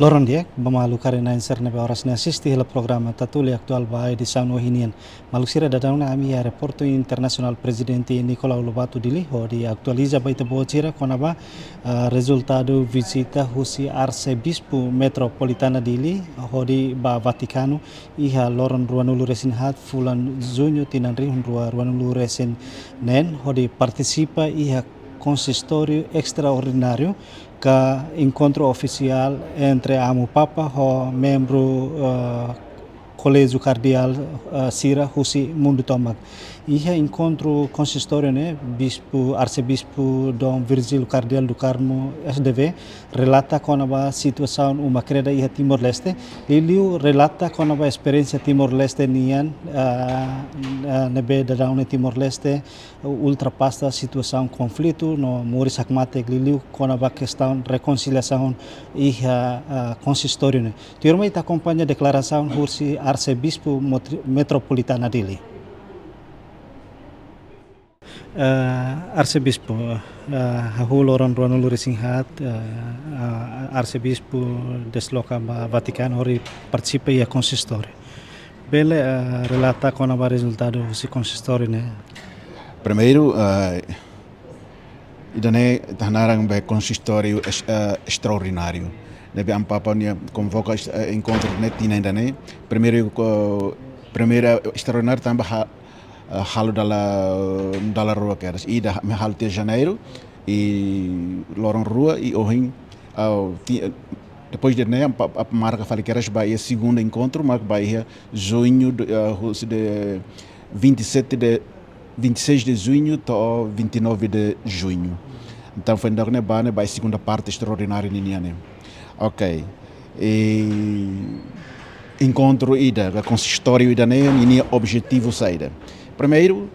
Loron dia, bamalu karena inser nebe horas na assisti hela programa tatuli aktual ba edição no hinian. Maluksira dadang na ami a reporto internacional presidente Nicolau Lobato Dili ho di aktualiza baita bocira konaba resultado visita husi arcebispo metropolitana Dili ho di ba Vaticano iha loron ruanulu resin hat fulan junho tinan rihun ruanulu resin nen ho di participa iha consistorio extraordinário que encontro oficial entre Amo Papa e membro Colégio Cardeal Sira Husi Mundo Tomac. E encontro consistório, né, bispo, arcebispo Dom Virgílio Cardeal do Carmo SDV, relata com a situação uma creda em Timor-Leste. Ele relata com a experiência Timor-Leste nian nebe da Timor-Leste ultrapassa a situação conflito no Moris Hakmate Liliu com a questão reconciliação e consistório, né. Turma ita acompanha a declaração Husi arcebispo metropolitana dele. Arcebispo hahuloran ruanulu resinghat arcebispo desloca Vaticano ori participa e consistório. Bele relata com o resultado do consistório, né? Primeiro, idane tahnarang be consistório extraordinário. Deve Papa convoca encontro net ainda primeira extraordinário também halo dalla rua que era ida me halo de janeiro e loron rua e ohin depois de né a marca fala que era Bahia segundo encontro marca Bahia junho de 26 de junho to 29 de junho. Então foi ainda né vai segunda parte extraordinária niane. Ok. Encontro ida, consistório ida né, e objetivo saída. Primeiro,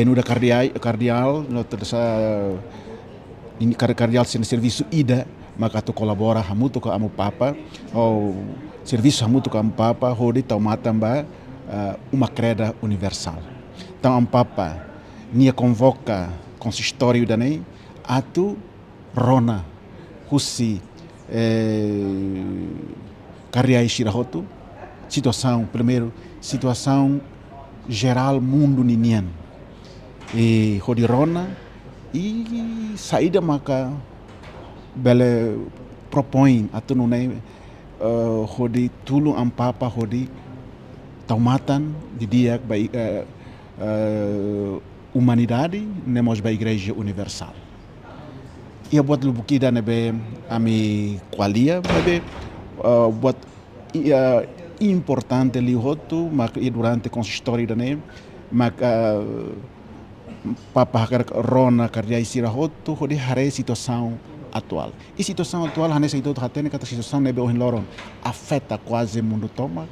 no da cardeal, no cardeal sem serviço ida, mas que colabora muito com o Papa, o serviço muito com o Papa, onde toma também uma creda universal. Então o Papa nia convoca consistório ida né, atu rona, husi carreai shirahoto, primeiro, situação geral mundo ninian. E rodirona e saída maca bele propõe a tu não rodi tulu Papa rodi taumatan de dia by humanidade nemos by Igreja Universal. Ia buat lubukida nebe ami qualia nebe buat importante li hotu mak durante consistório dane mak Papa rona cardia isira hotu hode hare situação atual. E situação atual hanesa itu hatene kata situação nebe ohin loron afeta quase mundo toma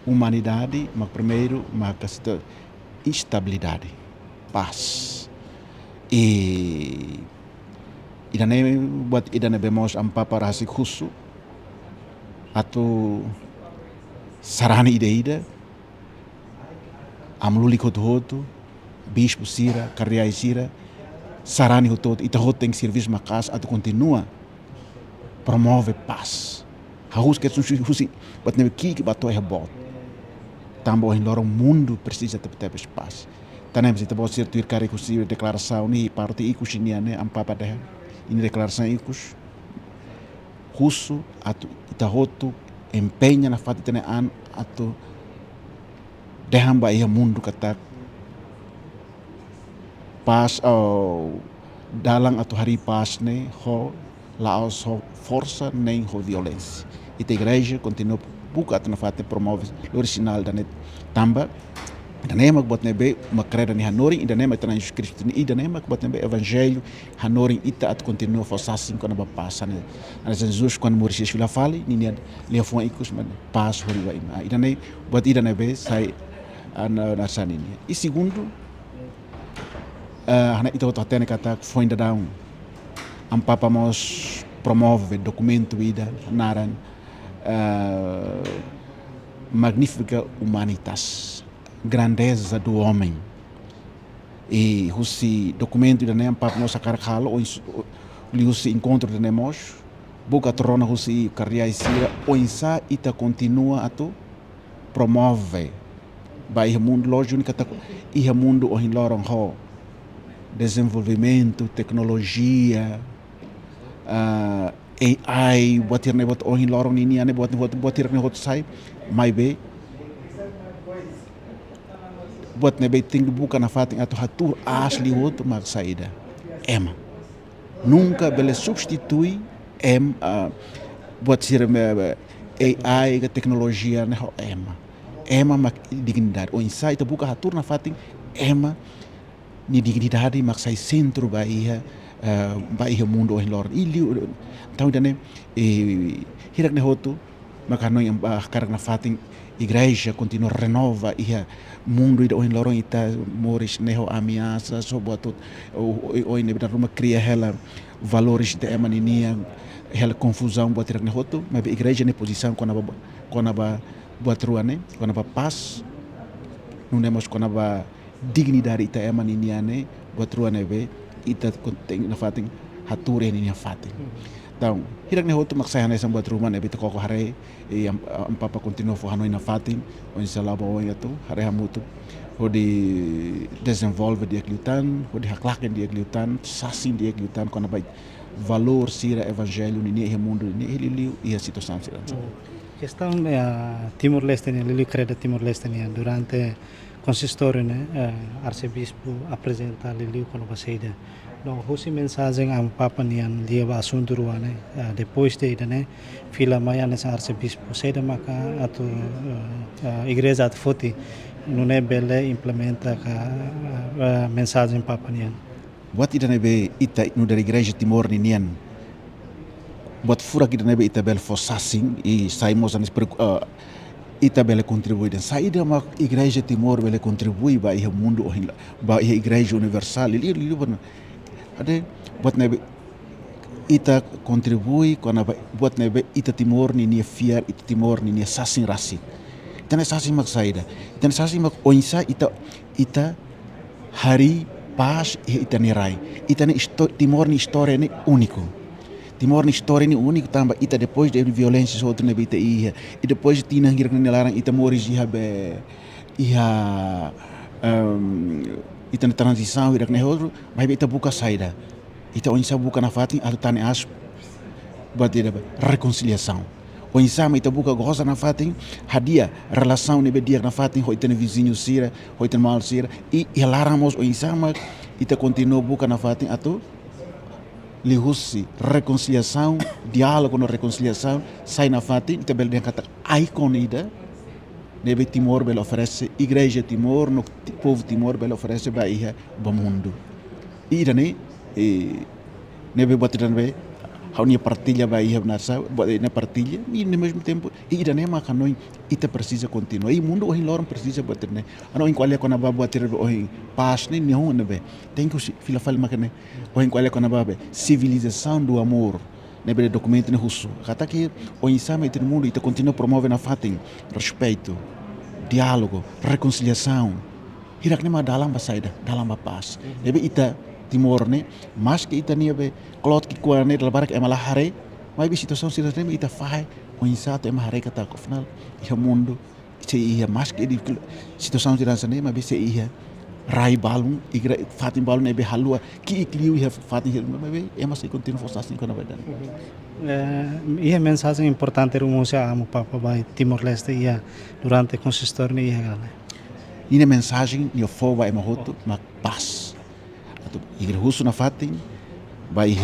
humanidade mak primeiro mak instabilidade, paz. E idane buat idane bemos Papa rasik khusu atau sarani ida amluli hotu bispo sira carreai sira sarani hotu ita hotu tem serviço macas atau continua promove paz harus que husi bat nebe ki bato é bot tambo em loro mundo precisa ter paz tanem se tabo ser tuir kare kusi declaração ni parte ikushiniane Papa deh ini declaração ikus russo atau itahotu empenha na fati tene an atau dehamba ia mundo kata paz dalang atau hari paz ne ho laos ho força nem ho violência. E a igreja continua buka atau na fati promove original dan tamba dan nema buat nebe makreda ni hanori dan nema tana Jesus Cristo ni dan nema buat nebe evangelho hanori ita at continua fosasin kona bapasan ana Jesus quando morre Jesus la fali ni le fon ikus man pas hori wa ima dan ne buat ida nebe sai ana nasan ini. E segundo hana ito tene kata foi ainda down Papa mos promove documento ida naran magnífica humanitas, grandeza do homem. E esse documento da Papa nossa carcalo, o encontro de nós Buka torona husi karya isira oinsa ita continua atu promove ba iha mundo lógico kata iha mundo ohin lorong ho desenvolvimento tecnologia AI buat irne buat ohin lorong ini ane buat irne hot sai mai be buat nebe tinggi bukan na fating atau hatur asli outro mag saída ema nunca bele substitui buat sir AI ke teknologia ne ho ema mak dignidade o insight buka hatur na fating ema ni dignidade mak sai centro ba iha mundo ohin lor ili tau dane hirak ne hotu maka no yang karak na fating igreja continua renova iha mundo ida ohin lorong ita moris neho ameaça so buat oi ne bidar rumah cria hela valores de emaninia hela confusão buat hirak ne hotu mas igreja ne posição kona ba buat ruane kona ba paz não nemos kona ba dignidade ita emaninia ne buat ruane be ita contém na fating hature ni fating então hirak ne hotu maksaya ne buat rumah ne bita koko hare papa continua fo hanoi na fating o insalaba o yato hare hamutu o de desenvolve de eklutan o de haklaken de eklutan sasin de eklutan kona ba valor sira evangelho ni mundo ni liu e a situação sira questão Timor-Leste ne liu creda Timor-Leste ne durante consistório né arcebispo apresenta liu quando saída no husi mensagem ang papa niyan dia ba asundurua né depois de né fila maya nessa arcebispo saída maka atu igreja at foti não é bele implementa a mensagem papa niyan buat ida nebe ita no dari igreja Timor nian buat fura kita nebe ita bel fossasing e saímos anis ita bele contribui dan saída mak igreja Timor bele contribui ba iha mundo ba iha igreja universal li ada buat nebe ita contribui kona buat nebe ita Timor ni fiar ita Timor ni sasin rasi tana sasin mak saída tana sasin mak oinsa ita hari paz ita ni rai ita ni Timor ni história ni único Timor ni história ni único tamba ita depois de violência outro nebe ita e depois de tina ngir ni larang ita moris iha be iha ita na transição irak ne outro mas ita buka saída ita onsa buka na fating atau tane as buat ida reconciliação onsa ita buka goza na fating hadia relação nebe dia na fating ho ita ne vizinho sira ho ita mal sira e laramos onsa ita continua buka na fating atau lihusi reconciliação diálogo na reconciliação sai na fating ita bel dia kata icon ida nebe Timor bel oferece igreja Timor no povo Timor bel oferece ba iha ba mundo ida ne nebe buat ida nebe haunia partilha ba iha nasa buat ina partilha e no mesmo tempo ida ne maka noi ita precisa continuar e mundo ohin lorong precisa buat ne ano in qualia kona ba buat ida ohin paz ne nihon nebe tem que fila fal maka ne ohin qualia kona ba civilização do amor nebe documento ne russo kata que o insama ita mundo ita continua promove na fating respeito diálogo reconciliação hirak ne ma dalam ba saída dalam ba paz nebe ita Timor ne mas que ita ne be klot ki kwa ne dal barak emala hare mai bi situação sira ne ita fai o insato ema hare kata ko final iha mundo se iha mas que di situação sira ne ma bi se iha rai balun igra fatin balun nebe halua ki ikliu iha fatin ma be ema se continua fossasing kona badan ia mensagem importante rumosa amo papa vai Timor-Leste ia durante consistório ne ia gala ina mensagem ni foba ema hotu ma paz atau igreja russo na fatin vai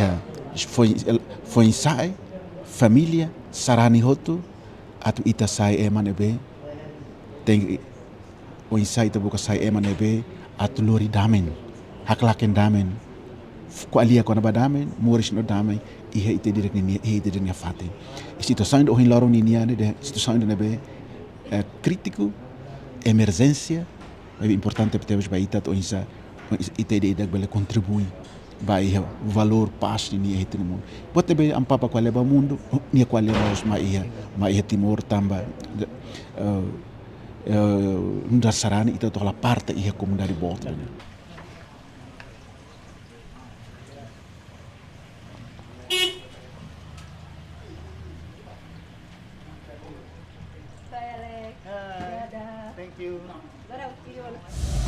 foi sai família sarani hotu atau ita sai ema nebe tem o insai ita buka sai ema nebe atau lori damen haklaken damen ko alia kona badamen moris no damen iha ite direk ni ite direk fatin situação do hin lorong ni niane de situação de nebe crítico emergência é importante para termos baita to insa ite de bele contribui vai valor paz ni ite no mundo bote be am papa qual é ba mundo ni qual é nós ma iha Timor tamba ndar sarani ita to la parte iha comunidade bota Thank you. Agora eu tiro.